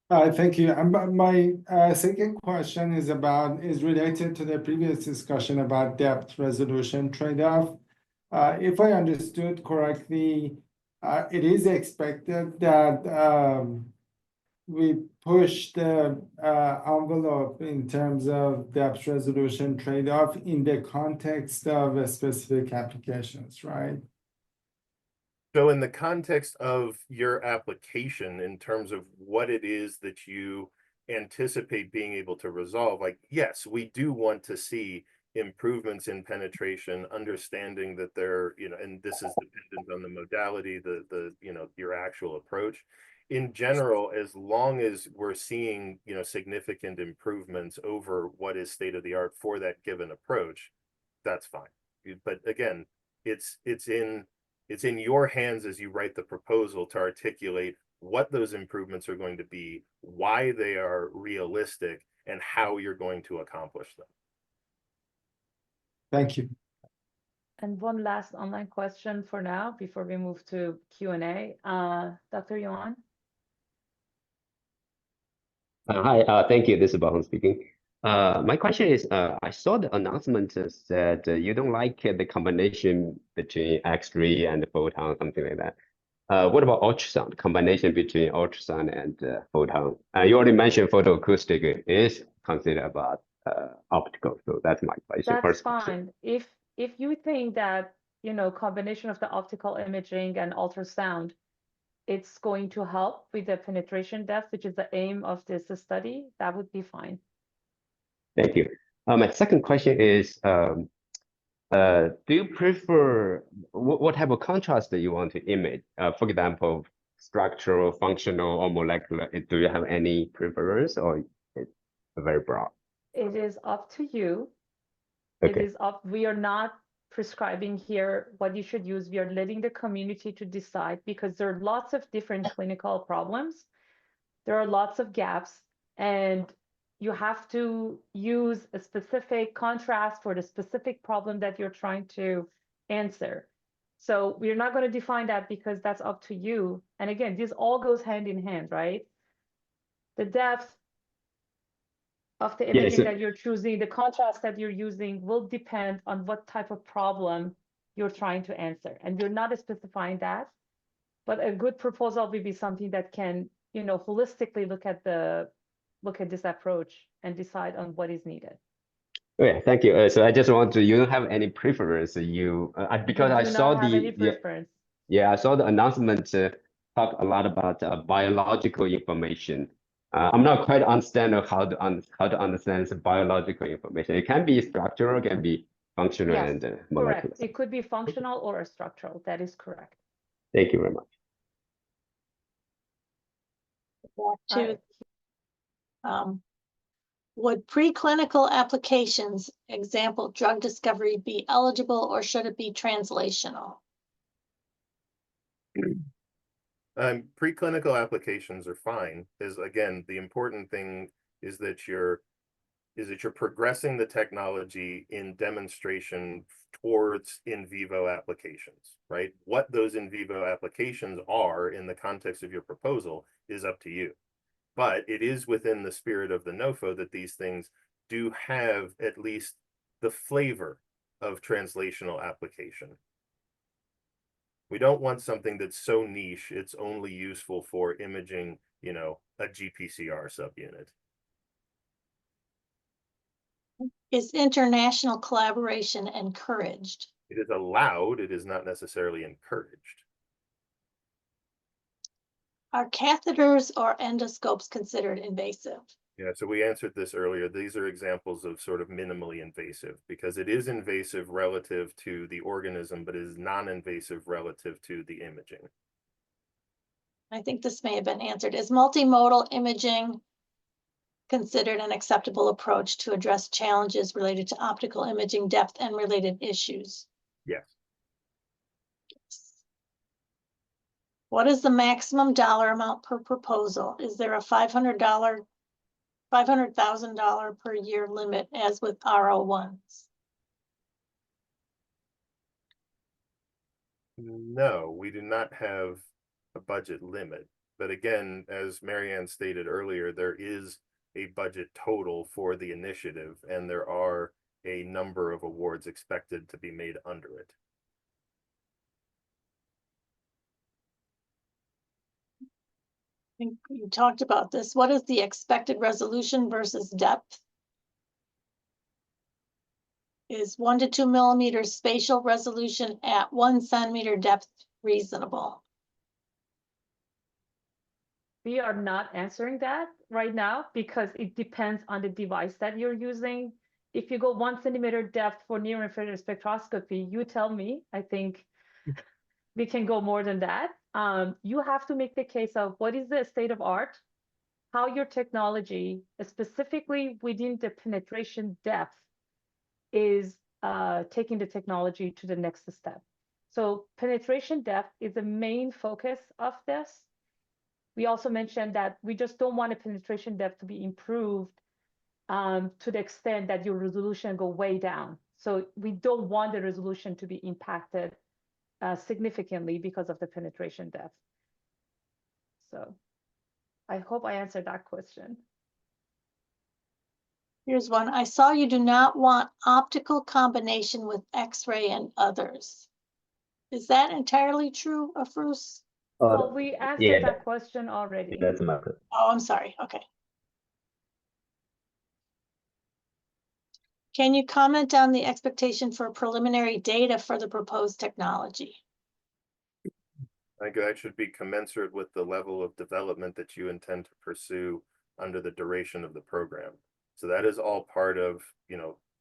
Speaker 14: Thank you. My second question is related to the previous discussion about depth resolution trade-off. If I understood correctly, it is expected that we push the envelope in terms of depth resolution trade-off in the context of specific applications, right?
Speaker 1: So in the context of your application, in terms of what it is that you anticipate being able to resolve, like, yes, we do want to see improvements in penetration, understanding that they're, you know, and this is dependent on the modality, the you know, your actual approach. in general, as long as we're seeing, significant improvements over what is state of the art for that given approach, that's fine. But again, it's in your hands as you write the proposal to articulate what those improvements are going to be, why they are realistic, and how you're going to accomplish them.
Speaker 14: Thank you.
Speaker 4: And one last online question for now before we move to Q&A. Dr. Yuan?
Speaker 15: Hi, thank you. This is Bahong speaking. My question is, I saw the announcement said you don't like the combination between X-ray and photon, something like that. What about ultrasound, combination between ultrasound and photon? You already mentioned photoacoustic is considered about optical, so that's my question.
Speaker 4: That's fine. If you think that, combination of the optical imaging and ultrasound, it's going to help with the penetration depth, which is the aim of this study, that would be fine.
Speaker 15: Thank you. My second question is, do you prefer what type of contrast that you want to image? For example, structural, functional, or molecular. Do you have any preference, or it's very broad?
Speaker 4: It is up to you.
Speaker 15: Okay.
Speaker 4: It is up. We are not prescribing here what you should use. We are letting the community to decide, because there are lots of different clinical problems. There are lots of gaps, and you have to use a specific contrast for the specific problem that you're trying to answer. So we're not going to define that, because that's up to you. And again, this all goes hand in hand, right? The depth of the imaging that you're choosing, the contrast that you're using will depend on what type of problem you're trying to answer. And we're not specifying that, but a good proposal will be something that can, holistically look at this approach and decide on what is needed.
Speaker 15: Okay, thank you. So I just want to, you don't have any preference, because I saw I saw the announcement talk a lot about biological information. I'm not quite understanding how to understand the biological information. It can be structural, it can be functional,
Speaker 4: Yes,
Speaker 15: and molecular.
Speaker 4: correct. It could be functional or structural. That is correct.
Speaker 15: Thank you very much.
Speaker 2: Back to, would preclinical applications, example, drug discovery, be eligible, or should it be translational?
Speaker 1: Preclinical applications are fine, because again, the important thing is that you're progressing the technology in demonstration towards in vivo applications, right? What those in vivo applications are in the context of your proposal is up to you. But it is within the spirit of the NOFO that these things do have at least the flavor of translational application. We don't want something that's so niche, it's only useful for imaging, a GPCR subunit.
Speaker 2: Is international collaboration encouraged?
Speaker 1: It is allowed, it is not necessarily encouraged.
Speaker 2: Are catheters or endoscopes considered invasive?
Speaker 1: Yeah, so we answered this earlier. These are examples of sort of minimally invasive, because it is invasive relative to the organism, but it is non-invasive relative to the imaging.
Speaker 2: I think this may have been answered. Is multimodal imaging considered an acceptable approach to address challenges related to optical imaging depth and related issues?
Speaker 1: Yes.
Speaker 2: What is the maximum dollar amount per proposal? Is there a $500,000 per year limit as with R01s?
Speaker 1: No, we do not have a budget limit. But again, as Marianne stated earlier, there is a budget total for the initiative, and there are a number of awards expected to be made under it.
Speaker 2: I think you talked about this. What is the expected resolution versus depth? Is 1 to 2 millimeters spatial resolution at 1 centimeter depth reasonable?
Speaker 4: We are not answering that right now, because it depends on the device that you're using. If you go 1 centimeter depth for near infrared spectroscopy, you tell me. I think we can go more than that. You have to make the case of what is the state of art, how your technology, specifically within the penetration depth, is taking the technology to the next step. So penetration depth is the main focus of this. We also mentioned that we just don't want a penetration depth to be improved to the extent that your resolution go way down. So we don't want the resolution to be impacted significantly because of the penetration depth. So I hope I answered that question.
Speaker 2: Here's one. I saw you do not want optical combination with X-ray and others. Is that entirely true, Afrus?
Speaker 4: Well, we answered
Speaker 15: yeah,
Speaker 4: that question already.
Speaker 15: that's my question.
Speaker 2: Oh, I'm sorry. Okay. Can you comment on the expectation for preliminary data for the proposed technology?
Speaker 1: I think that should be commensurate with the level of development that you intend to pursue under the duration of the program. So that is all part of,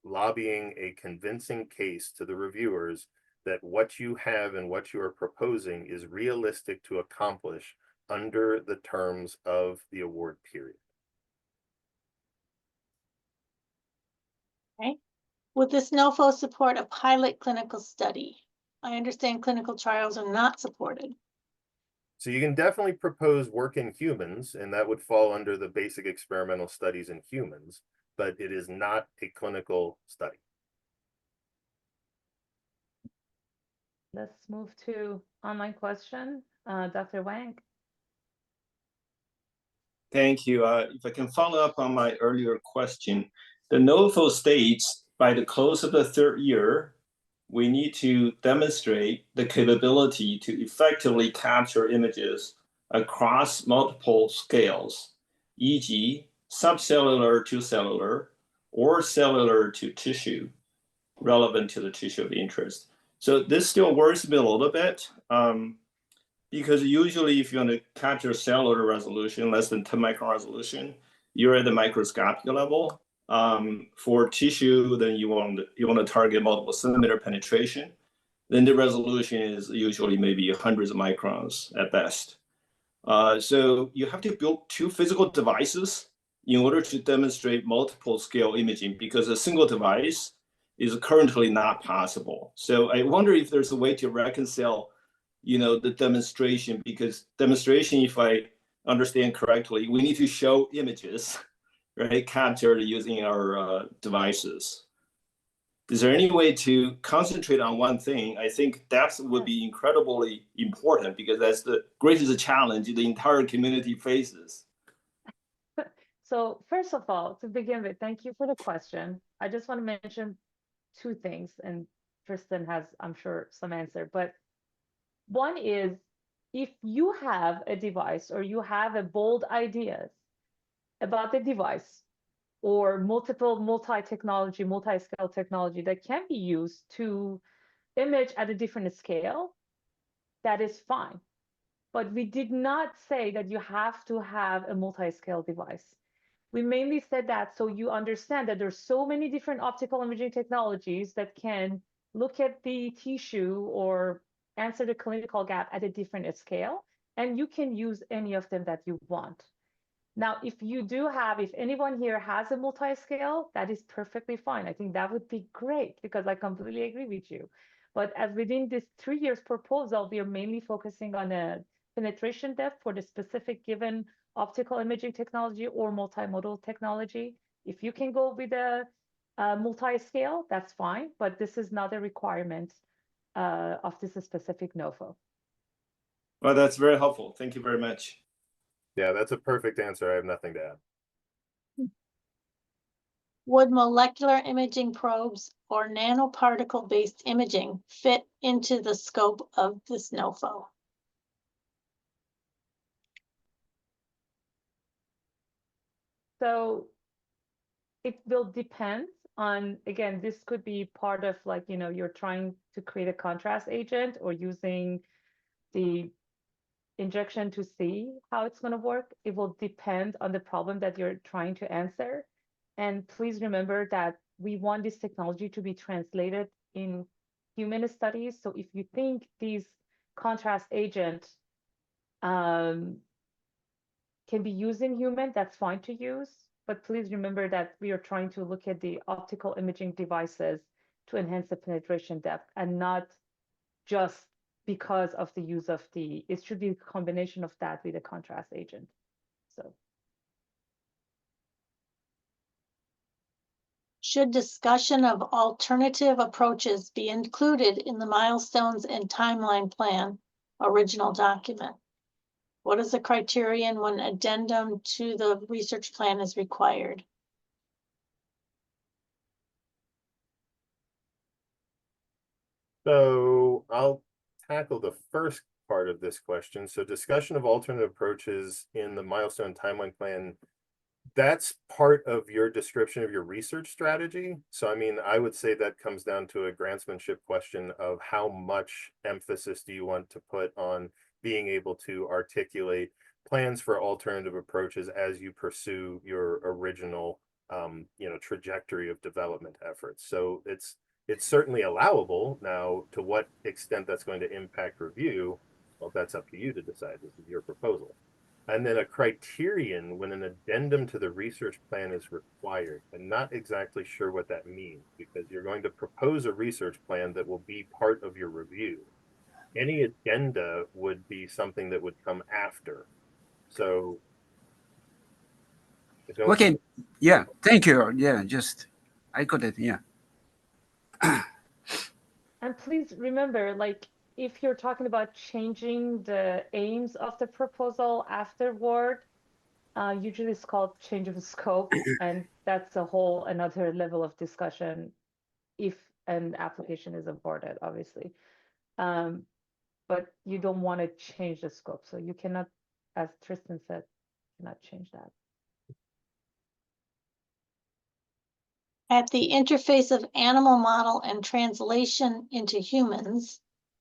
Speaker 1: lobbying a convincing case to the reviewers that what you have and what you are proposing is realistic to accomplish under the terms of the award period.
Speaker 2: Okay. Would this NOFO support a pilot clinical study? I understand clinical trials are not supported.
Speaker 1: So you can definitely propose work in humans, and that would fall under the basic experimental studies in humans, but it is not a clinical study.
Speaker 4: Let's move to online question. Dr. Wang.
Speaker 16: Thank you. If I can follow up on my earlier question, the NOFO states by the close of the third year, we need to demonstrate the capability to effectively capture images across multiple scales, e.g. subcellular to cellular or cellular to tissue, relevant to the tissue of interest. So this still worries me a little bit. Because usually if you want to capture cellular resolution, less than 10 micron resolution, you're at the microscopic level. For tissue, then you want to target multiple centimeter penetration. Then the resolution is usually maybe hundreds of microns at best. So you have to build two physical devices in order to demonstrate multiple scale imaging, because a single device is currently not possible. So I wonder if there's a way to reconcile the demonstration, because demonstration, if I understand correctly, we need to show images, right, captured using our devices. Is there any way to concentrate on one thing? I think depth would be incredibly important, because that's the greatest challenge the entire community faces.
Speaker 4: So first of all, to begin with, thank you for the question. I just want to mention two things, and Tristan has, I'm sure, some answer, but one is, if you have a device or you have a bold ideas about the device or multi-technology, multi-scale technology that can be used to image at a different scale, that is fine. But we did not say that you have to have a multi-scale device. We mainly said that so you understand that there's so many different optical imaging technologies that can look at the tissue or answer the clinical gap at a different scale, and you can use any of them that you want. Now, if anyone here has a multi-scale, that is perfectly fine. I think that would be great, because I completely agree with you. But as within this 3 years proposal, we are mainly focusing on a penetration depth for the specific given optical imaging technology or multimodal technology. If you can go with a multi-scale, that's fine, but this is not a requirement of this specific NOFO.
Speaker 16: Well, that's very helpful. Thank you very much.
Speaker 1: Yeah, that's a perfect answer. I have nothing to add.
Speaker 2: Would molecular imaging probes or nanoparticle-based imaging fit into the scope of this NOFO?
Speaker 4: So it will depend on, again, this could be part of you're trying to create a contrast agent or using the injection to see how it's going to work. It will depend on the problem that you're trying to answer. And please remember that we want this technology to be translated in human studies. So if you think these contrast agent can be used in human, that's fine to use. But please remember that we are trying to look at the optical imaging devices to enhance the penetration depth, and not just because of the use of it should be a combination of that with a contrast agent. So.
Speaker 2: Should discussion of alternative approaches be included in the milestones and timeline plan original document? What is the criterion when addendum to the research plan is required?
Speaker 1: So I'll tackle the first part of this question. So discussion of alternate approaches in the milestone timeline plan, that's part of your description of your research strategy. So, I mean, I would say that comes down to a grantsmanship question of how much emphasis do you want to put on being able to articulate plans for alternative approaches as you pursue your original, trajectory of development efforts. So it's certainly allowable. Now, to what extent that's going to impact review, well, that's up to you to decide. This is your proposal. And then a criterion when an addendum to the research plan is required. I'm not exactly sure what that means, because you're going to propose a research plan that will be part of your review. Any addenda would be something that would come after. So.
Speaker 7: Okay, yeah, thank you. Yeah, I got it, yeah.
Speaker 4: And please remember, like, if you're talking about changing the aims of the proposal afterward, usually it's called change of scope, and that's a whole another level of discussion if an application is aborted, obviously. But you don't want to change the scope, so you cannot, as Tristan said, cannot change that.
Speaker 2: At the interface of animal model and translation into humans,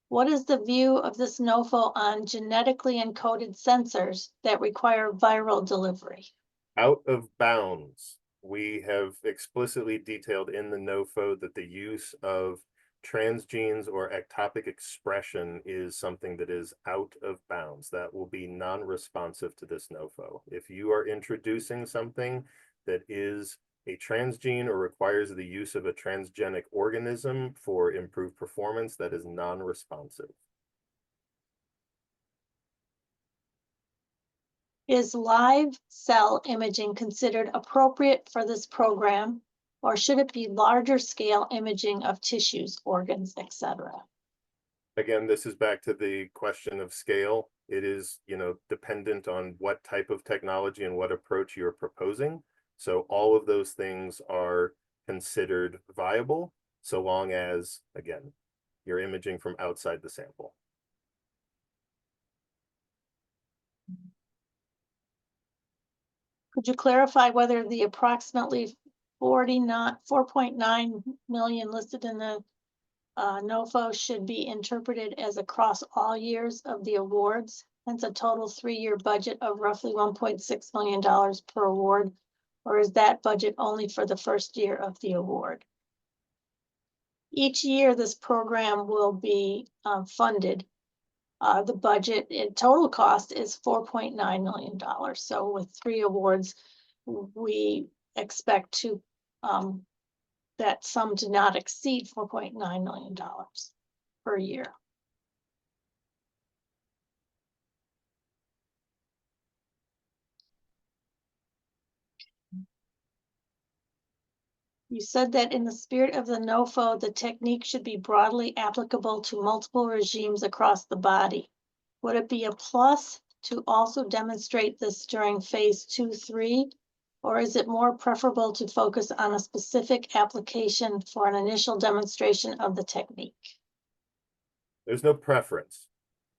Speaker 2: what is the view of this NOFO on genetically encoded sensors that require viral delivery?
Speaker 1: Out of bounds. We have explicitly detailed in the NOFO that the use of transgenes or ectopic expression is something that is out of bounds. That will be non-responsive to this NOFO. If you are introducing something that is a transgene or requires the use of a transgenic organism for improved performance, that is non-responsive.
Speaker 2: Is live cell imaging considered appropriate for this program, or should it be larger scale imaging of tissues, organs, etc.?
Speaker 1: Again, this is back to the question of scale. It is, dependent on what type of technology and what approach you're proposing. So all of those things are considered viable, so long as, again, you're imaging from outside the sample.
Speaker 2: Could you clarify whether the approximately 4.9 million listed in the NOFO should be interpreted as across all years of the awards, hence a total 3-year budget of roughly $1.6 million per award, or is that budget only for the first year of the award? Each year this program will be funded. The budget in total cost is $4.9 million. So with 3 awards, we expect to that sum to not exceed $4.9 million per year. You said that in the spirit of the NOFO, the technique should be broadly applicable to multiple regimes across the body. Would it be a plus to also demonstrate this during phase 2-3, or is it more preferable to focus on a specific application for an initial demonstration of the technique?
Speaker 1: There's no preference.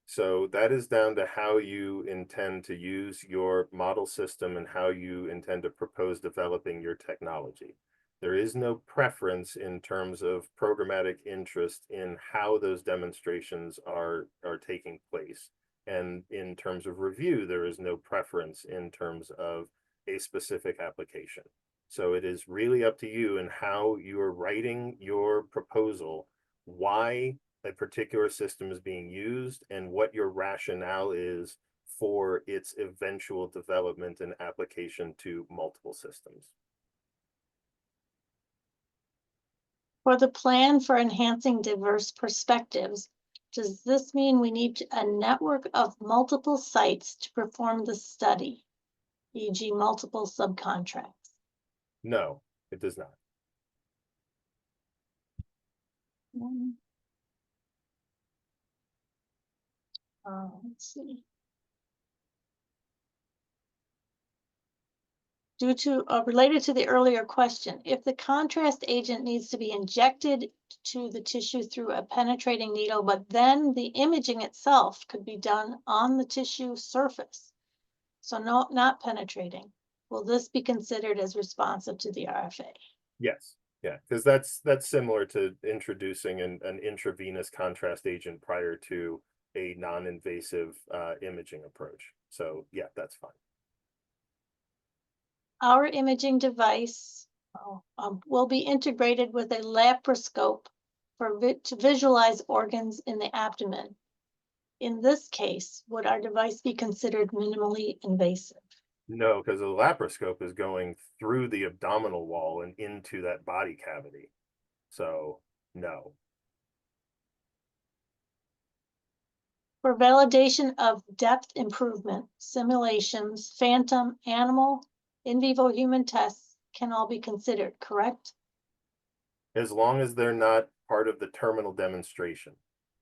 Speaker 1: So that is down to how you intend to use your model system and how you intend to propose developing your technology. There is no preference in terms of programmatic interest in how those demonstrations are taking place. And in terms of review, there is no preference in terms of a specific application. So it is really up to you and how you are writing your proposal, why a particular system is being used and what your rationale is for its eventual development and application to multiple systems.
Speaker 2: For the plan for enhancing diverse perspectives, does this mean we need a network of multiple sites to perform the study, e.g. multiple subcontracts?
Speaker 1: No, it does not.
Speaker 2: Let's see. Due to, related to the earlier question, if the contrast agent needs to be injected to the tissue through a penetrating needle, but then the imaging itself could be done on the tissue surface, so not penetrating, will this be considered as responsive to the RFA?
Speaker 1: Yes, yeah, because that's similar to introducing an intravenous contrast agent prior to a non-invasive imaging approach. So yeah, that's fine.
Speaker 2: Our imaging device will be integrated with a laparoscope to visualize organs in the abdomen. In this case, would our device be considered minimally invasive?
Speaker 1: No, because the laparoscope is going through the abdominal wall and into that body cavity. So no.
Speaker 2: For validation of depth improvement, simulations, phantom, animal, in vivo human tests can all be considered, correct?
Speaker 1: As long as they're not part of the terminal demonstration,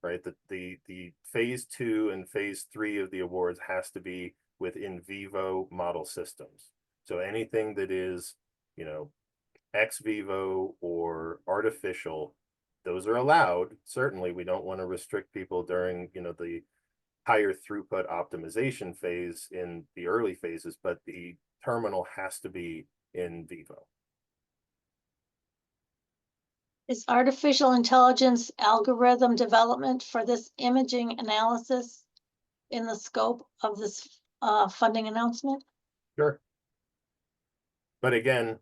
Speaker 1: right? The phase 2 and phase 3 of the awards has to be with in vivo model systems. So anything that is, you know, ex vivo or artificial, those are allowed. Certainly, we don't want to restrict people during, you know, the higher throughput optimization phase in the early phases, but the terminal has to be in vivo.
Speaker 2: Is artificial intelligence algorithm development for this imaging analysis in the scope of this funding announcement?
Speaker 1: Sure. But again,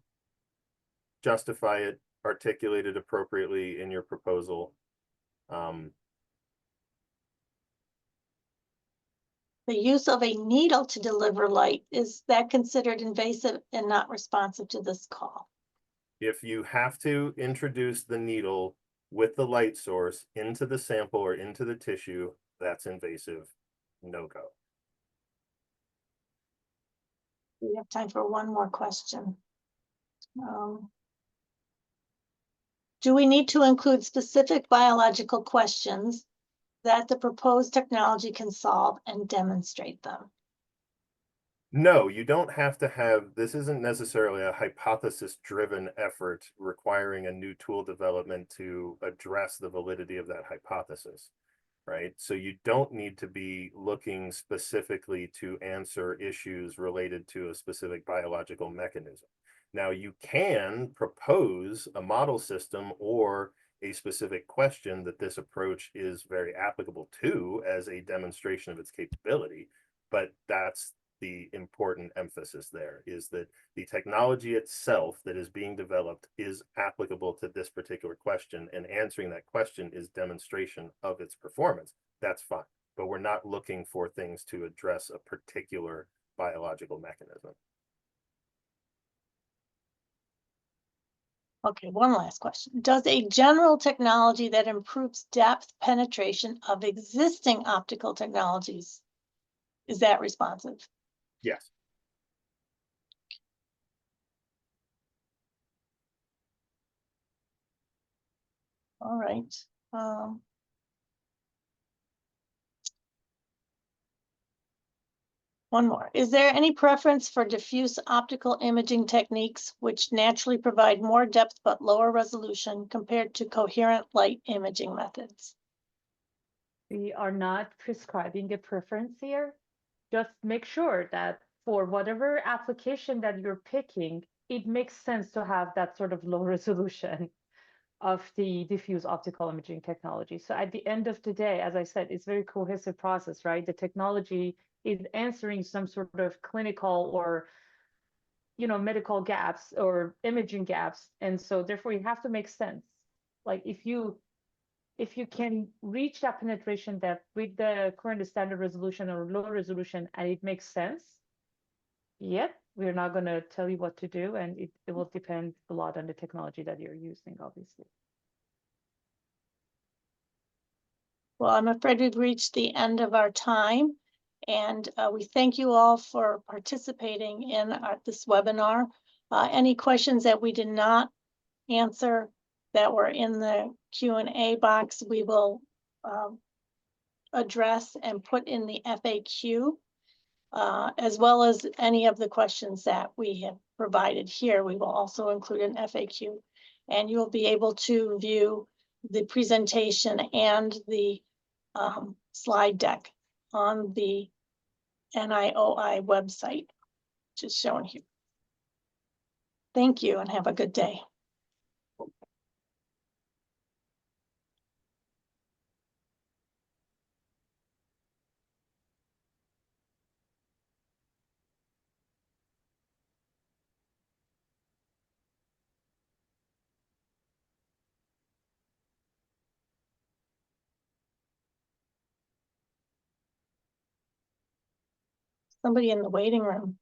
Speaker 1: justify it, articulate it appropriately in your proposal.
Speaker 2: The use of a needle to deliver light, is that considered invasive and not responsive to this call?
Speaker 1: If you have to introduce the needle with the light source into the sample or into the tissue, that's invasive, no go.
Speaker 2: We have time for one more question. Do we need to include specific biological questions that the proposed technology can solve and demonstrate them?
Speaker 1: No, you don't have to have, this isn't necessarily a hypothesis-driven effort requiring a new tool development to address the validity of that hypothesis, right? So you don't need to be looking specifically to answer issues related to a specific biological mechanism. Now, you can propose a model system or a specific question that this approach is very applicable to as a demonstration of its capability, but that's the important emphasis there, is that the technology itself that is being developed is applicable to this particular question, and answering that question is demonstration of its performance. That's fine, but we're not looking for things to address a particular biological mechanism.
Speaker 2: Okay, one last question. Does a general technology that improves depth penetration of existing optical technologies, is that responsive?
Speaker 1: Yes.
Speaker 2: All right. One more. Is there any preference for diffuse optical imaging techniques which naturally provide more depth but lower resolution compared to coherent light imaging methods?
Speaker 4: We are not prescribing a preference here. Just make sure that for whatever application that you're picking, it makes sense to have that sort of low resolution of the diffuse optical imaging technology. So at the end of the day, as I said, it's a very cohesive process, right? The technology is answering some sort of clinical or, you know, medical gaps or imaging gaps. And so therefore you have to make sense. Like if you if you can reach that penetration depth with the current standard resolution or low resolution and it makes sense, yet we're not going to tell you what to do, and it will depend a lot on the technology that you're using, obviously.
Speaker 2: Well, I'm afraid we've reached the end of our time, and we thank you all for participating in this webinar. Any questions that we did not answer that were in the Q&A box, we will address and put in the FAQ, as well as any of the questions that we have provided here. We will also include an FAQ, and you'll be able to view the presentation and the slide deck on the NIOI website, which is shown here. Thank you and have a good day. Somebody in the waiting room.